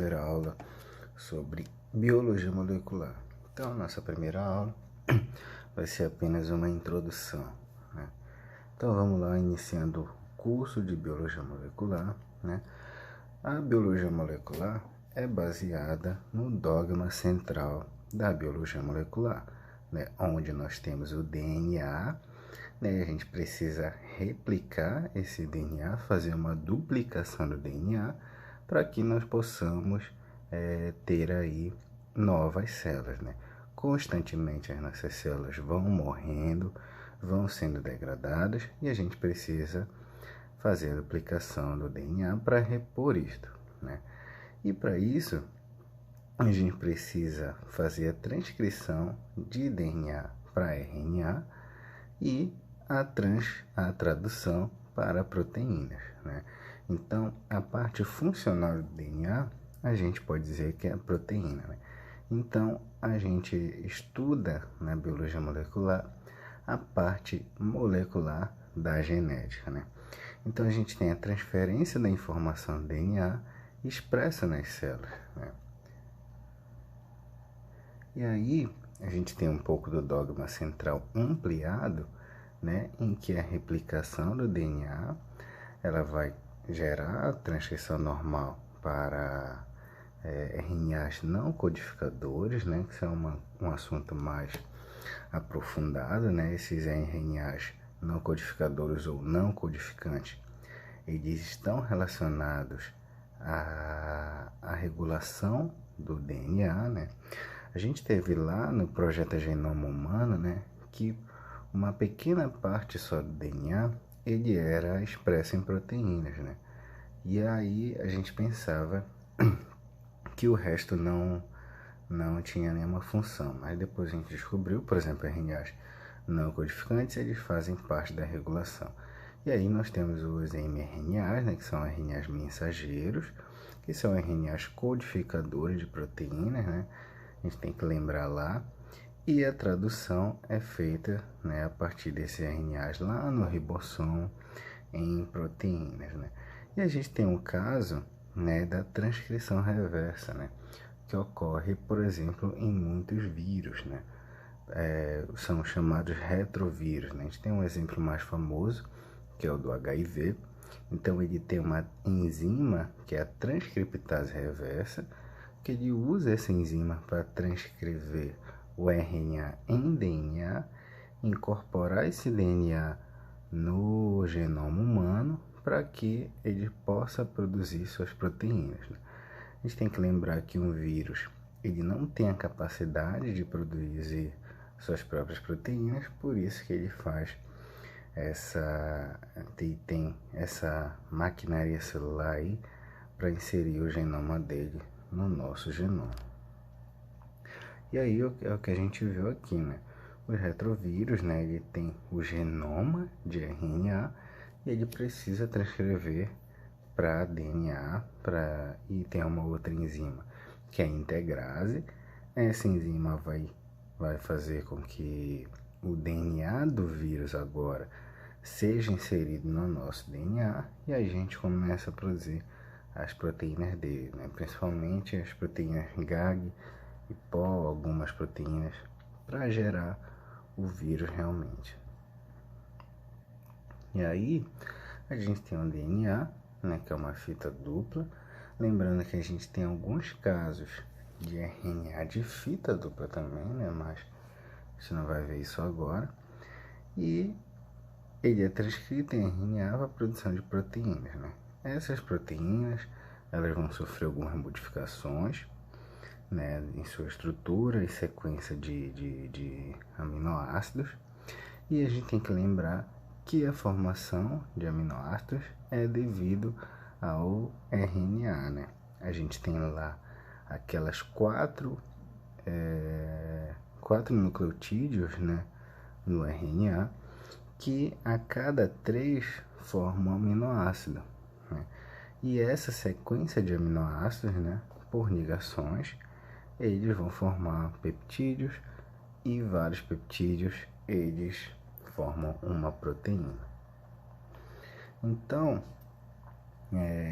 primeira aula sobre biologia molecular. Então, a nossa primeira aula vai ser apenas uma introdução, né? Então, vamos lá, iniciando o curso de biologia molecular, né? A biologia molecular é baseada no dogma central da biologia molecular, né? Onde nós temos o DNA, né? A gente precisa replicar esse DNA, fazer uma duplicação do DNA, para que nós possamos ter aí novas células, né? Constantemente as nossas células vão morrendo, vão sendo degradadas e a gente precisa fazer a duplicação do DNA para repor isto, né? E para isso a gente precisa fazer a transcrição de DNA para RNA e a tradução para proteínas, né? Então, a parte funcional do DNA, a gente pode dizer que é a proteína, né? Então, a gente estuda na biologia molecular a parte molecular da genética, né? Então, a gente tem a transferência da informação do DNA expressa nas células, né? E aí, a gente tem um pouco do dogma central ampliado, né, em que a replicação do DNA ela vai gerar a transcrição normal para RNAs não codificadores, né, que são um assunto mais aprofundado, né? Esses RNAs não codificadores ou não codificantes, eles estão relacionados à regulação do DNA, né? A gente teve lá no projeto Genoma Humano, né, que uma pequena parte só do DNA ele era expresso em proteínas, né? E aí a gente pensava que o resto não tinha nenhuma função. Mas depois a gente descobriu, por exemplo, RNAs não codificantes, eles fazem parte da regulação. E aí nós temos os mRNAs, né, que são RNAs mensageiros, que são RNAs codificadores de proteínas, né? A gente tem que lembrar lá. E a tradução é feita, né, a partir desses RNAs lá no ribossomo em proteínas, né? E a gente tem um caso, né, da transcrição reversa, né, que ocorre, por exemplo, em muitos vírus, né? São chamados retrovírus, né? A gente tem um exemplo mais famoso, que é o do HIV. Então ele tem uma enzima, que é a transcriptase reversa, que ele usa essa enzima para transcrever o RNA em DNA, incorporar esse DNA no genoma humano para que ele possa produzir suas proteínas, né? A gente tem que lembrar que um vírus ele não tem a capacidade de produzir suas próprias proteínas, por isso que ele faz tem essa maquinaria celular aí para inserir o genoma dele no nosso genoma. E aí é o que a gente viu aqui, né? Os retrovírus, né? Ele tem o genoma de RNA e ele precisa transcrever para DNA, e tem uma outra enzima que é a integrase. Essa enzima vai fazer com que o DNA do vírus agora seja inserido no nosso DNA e a gente começa a produzir as proteínas dele, né? Principalmente as proteínas GAG e PO, algumas proteínas, para gerar o vírus realmente. E aí a gente tem um DNA, né, que é uma fita dupla. Lembrando que a gente tem alguns casos de RNA de fita dupla também, né, mas você não vai ver isso agora. E ele é transcrito em RNA para a produção de proteínas, né? Essas proteínas elas vão sofrer algumas modificações, né, em sua estrutura e sequência de aminoácidos. E a gente tem que lembrar que a formação de aminoácidos é devido ao RNA, né? A gente tem lá aquelas quatro nucleotídeos, né, no RNA, que a cada 3 formam um aminoácido, né? E essa sequência de aminoácidos, né, por ligações, eles vão formar peptídeos e vários peptídeos eles formam uma proteína. Então,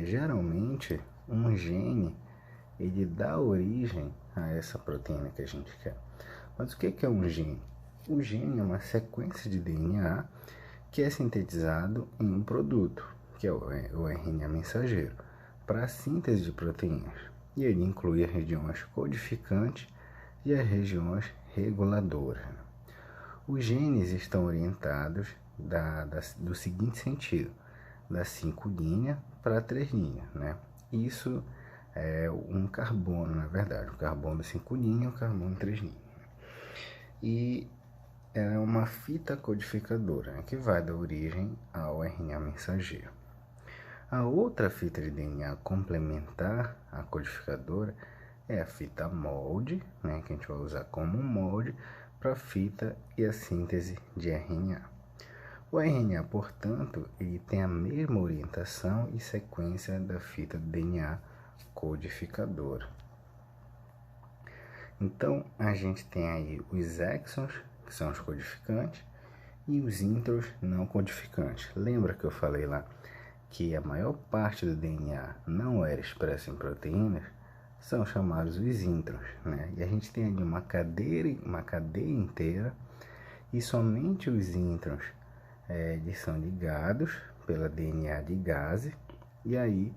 geralmente um gene de dar origem a essa proteína que a gente quer. Mas o que é um gene? O gene é uma sequência de DNA que é sintetizado em um produto, que é o RNA mensageiro, para a síntese de proteínas. E ele inclui as regiões codificantes e as regiões reguladoras. Os genes estão orientados do seguinte sentido: da 5' para a 3', né? Isso é um carbono, na verdade, o carbono 5' e o carbono 3'. E é uma fita codificadora, né, que vai dar origem ao RNA mensageiro. A outra fita de DNA complementar à codificadora é a fita molde, né, que a gente vai usar como molde para a fita e a síntese de RNA. O RNA, portanto, ele tem a mesma orientação e sequência da fita de DNA codificadora. Então, a gente tem aí os exons, que são os codificantes, e os intros não codificantes. Lembra que eu falei lá que a maior parte do DNA não era expressa em proteínas? São chamados os intros, né? E a gente tem ali uma cadeia inteira, e somente os introns eles são ligados pela DNA ligase, e aí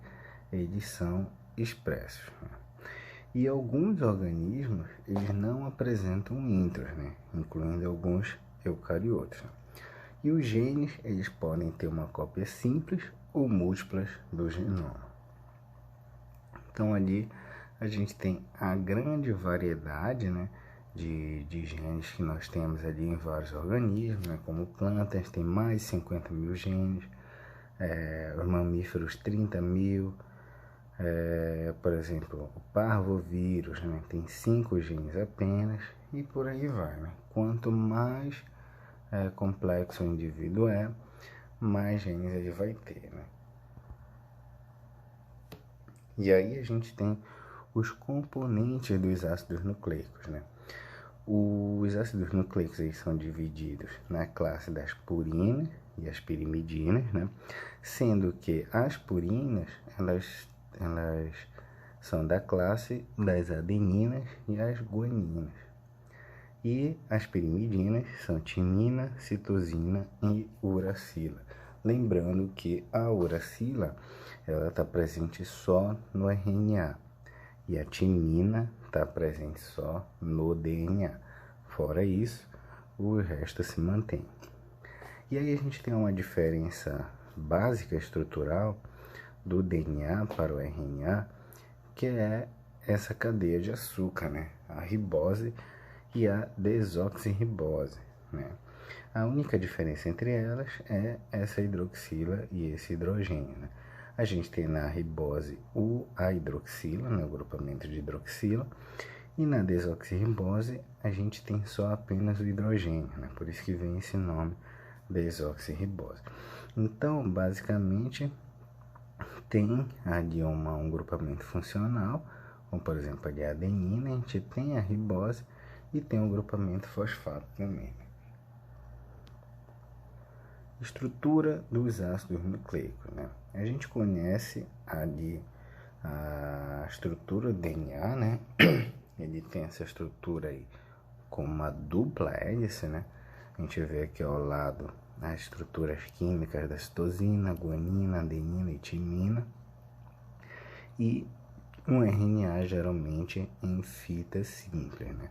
eles são expressos. E alguns organismos eles não apresentam intros, né? Incluindo alguns eucariotos. E os genes eles podem ter uma cópia simples ou múltiplas do genoma. Então ali a gente tem a grande variedade, né, de genes que nós temos ali em vários organismos, né, como plantas tem mais de 50 mil genes, os mamíferos 30 mil, por exemplo, o parvovírus, né, tem 5 genes apenas, e por aí vai, né? Quanto mais complexo o indivíduo mais genes ele vai ter, né? E aí a gente tem os componentes dos ácidos nucleicos, né? Os ácidos nucleicos eles são divididos na classe das purinas e as pirimidinas, né? Sendo que as purinas elas são da classe das adeninas e as guaninas. E as pirimidinas são timina, citosina e uracila. Lembrando que a uracila ela está presente só no RNA e a timina está presente só no DNA. Fora isso, o resto se mantém. E aí a gente tem uma diferença básica estrutural do DNA para o RNA, que é essa cadeia de açúcar, né? A ribose e a desoxirribose, né? A única diferença entre elas é essa hidroxila e esse hidrogênio, né? A gente tem na ribose a hidroxila, né, o grupamento de hidroxila, e na desoxirribose a gente tem só apenas o hidrogênio, né? Por isso que vem esse nome desoxirribose. Então, basicamente, tem ali um grupamento funcional, como por exemplo ali a adenina, a gente tem a ribose e tem o grupamento fosfato também. Estrutura dos ácidos nucleicos, né? A gente conhece ali a estrutura do DNA, né? Ele tem essa estrutura aí com uma dupla hélice, né? A gente vê aqui ao lado as estruturas químicas da citosina, guanina, adenina e timina. E um RNA geralmente em fita simples, né?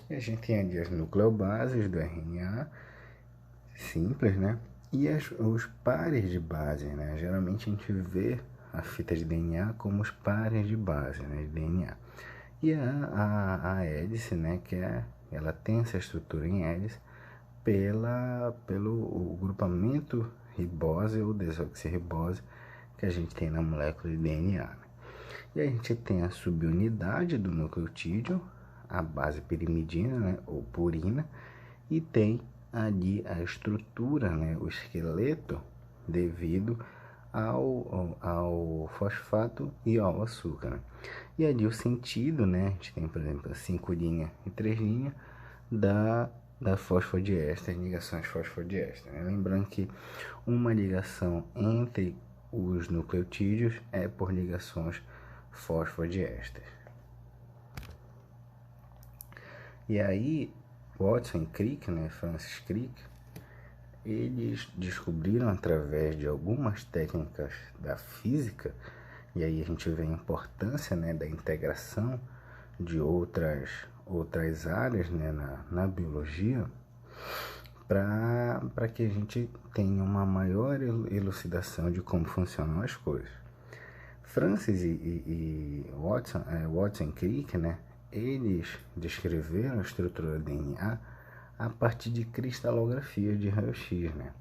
E a gente tem ali as nucleobases do RNA simples, né? E os pares de base, né? Geralmente a gente vê a fita de DNA como os pares de base, né, de DNA. E a hélice, né, ela tem essa estrutura em hélice pelo grupamento ribose ou desoxirribose que a gente tem na molécula de DNA. Né? E a gente tem a subunidade do nucleotídeo, a base pirimidina, né, ou purina, e tem ali a estrutura, né, o esqueleto, devido ao fosfato e ao açúcar. Né? E ali o sentido, né, a gente tem, por exemplo, a 5' e 3' da fosfodiéster, ligações fosfodiéster. Né? Lembrando que uma ligação entre os nucleotídeos é por ligações fosfodiésteres. E aí, Watson e Crick, né, Francis Crick, eles descobriram através de algumas técnicas da física, e aí a gente vê a importância, né, da integração de outras áreas, né, na biologia, para que a gente tenha uma maior elucidação de como funcionam as coisas. Francis e Watson e Crick, né, eles descreveram a estrutura do DNA a partir de cristalografia de raio-x, né?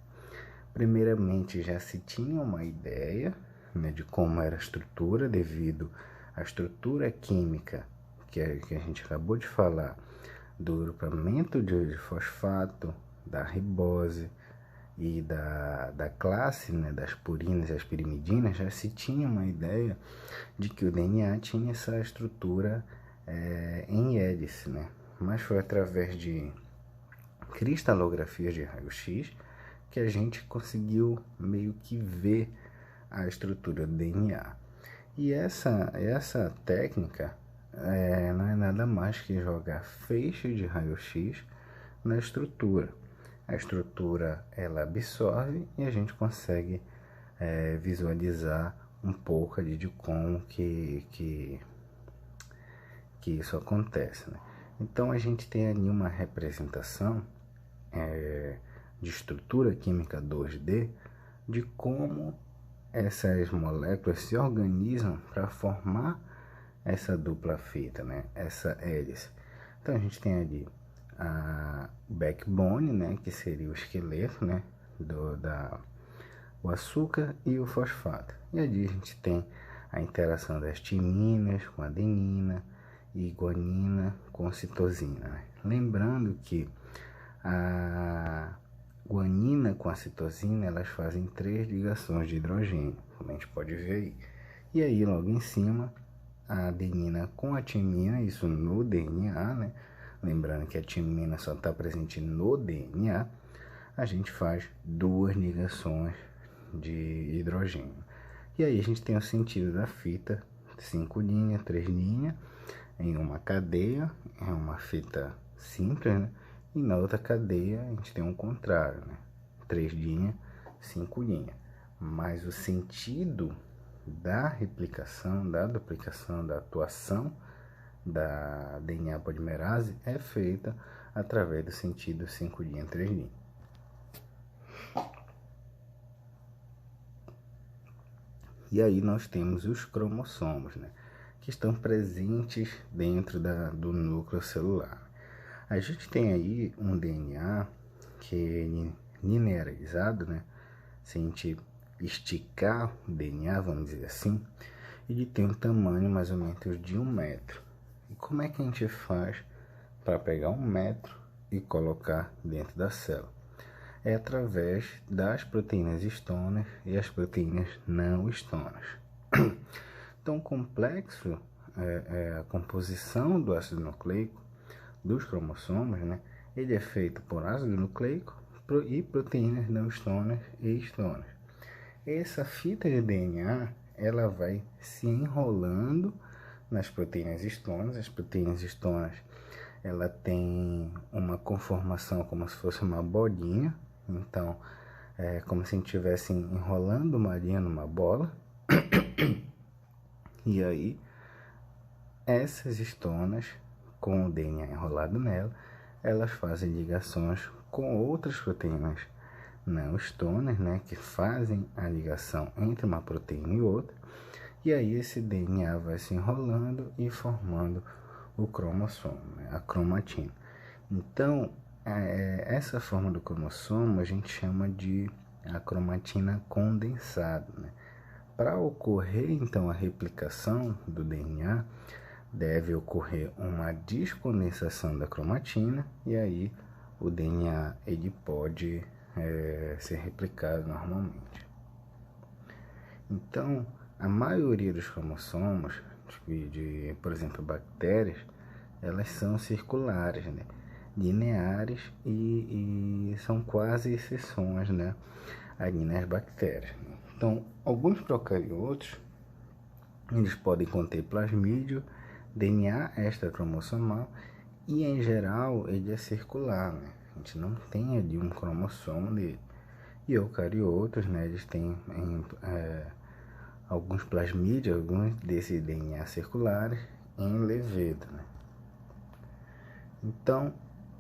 Primeiramente já se tinha uma ideia, né, de como era a estrutura devido à estrutura química que a gente acabou de falar, do grupamento de fosfato, da ribose e da classe, né, das purinas e as pirimidinas. Já se tinha uma ideia de que o DNA tinha essa estrutura em hélice, né? Mas foi através de cristalografias de raio-x que a gente conseguiu meio que ver a estrutura do DNA. E essa técnica não é nada mais que jogar feixes de raio-x na estrutura. A estrutura ela absorve e a gente consegue visualizar um pouco ali de como que isso acontece, né? Então a gente tem ali uma representação de estrutura química 2D de como essas moléculas se organizam para formar essa dupla fita, né? Essa hélice. Então a gente tem ali a backbone, né? Que seria o esqueleto, né? O açúcar e o fosfato. E ali a gente tem a interação das timinas com adenina e guanina com citosina, né? Lembrando que a guanina com a citosina, elas fazem 3 ligações de hidrogênio, como a gente pode ver aí. E aí, logo em cima, a adenina com a timina, isso no DNA, né? Lembrando que a timina só está presente no DNA, a gente faz 2 ligações de hidrogênio. E aí a gente tem o sentido da fita, 5 linhas, 3 linhas, em uma cadeia, é uma fita simples, né? E na outra cadeia a gente tem um contrário, né? 3 linhas, 5 linhas. Mas o sentido da replicação, da duplicação, da atuação da DNA polimerase é feita através do sentido 5 linhas, 3 linhas. E aí nós temos os cromossomos, né, que estão presentes dentro do núcleo celular. A gente tem aí um DNA que é linearizado, né? Se a gente esticar o DNA, vamos dizer assim, ele tem um tamanho mais ou menos de 1 metro. E como é que a gente faz para pegar 1 metro e colocar dentro da célula? É através das proteínas histonas e as proteínas não histonas. Então, complexo a composição do ácido nucleico dos cromossomos, né? Ele é feito por ácido nucleico e proteínas não histonas e histonas. Essa fita de DNA, ela vai se enrolando nas proteínas histonas. As proteínas histonas, ela tem uma conformação como se fosse uma bolinha. Então, é como se a gente estivesse enrolando uma linha numa bola. E aí, essas histonas, com o DNA enrolado nela, elas fazem ligações com outras proteínas não histonas, né, que fazem a ligação entre uma proteína e outra. E aí esse DNA vai se enrolando e formando o cromossomo, né, a cromatina. Então, essa forma do cromossomo a gente chama de a cromatina condensada, né? Para ocorrer então a replicação do DNA, deve ocorrer uma descondensação da cromatina e aí o DNA ele pode ser replicado normalmente. Então, a maioria dos cromossomos, por exemplo, bactérias, elas são circulares, né? Lineares e são quase exceções, né? Ali nas bactérias. Então, alguns procariotos, eles podem conter plasmídio, DNA extracromossomal E em geral ele é circular, né? A gente não tem ali um cromossomo dele. E eucariotos, né, eles têm alguns plasmídeos, alguns desses DNA circulares em levedo, né? Então,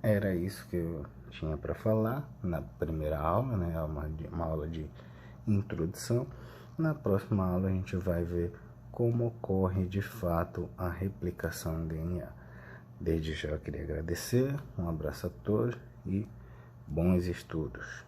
era isso que eu tinha para falar na primeira aula, né? Uma aula de introdução. Na próxima aula a gente vai ver como ocorre de fato a replicação do DNA. Desde já eu queria agradecer, um abraço a todos e bons estudos.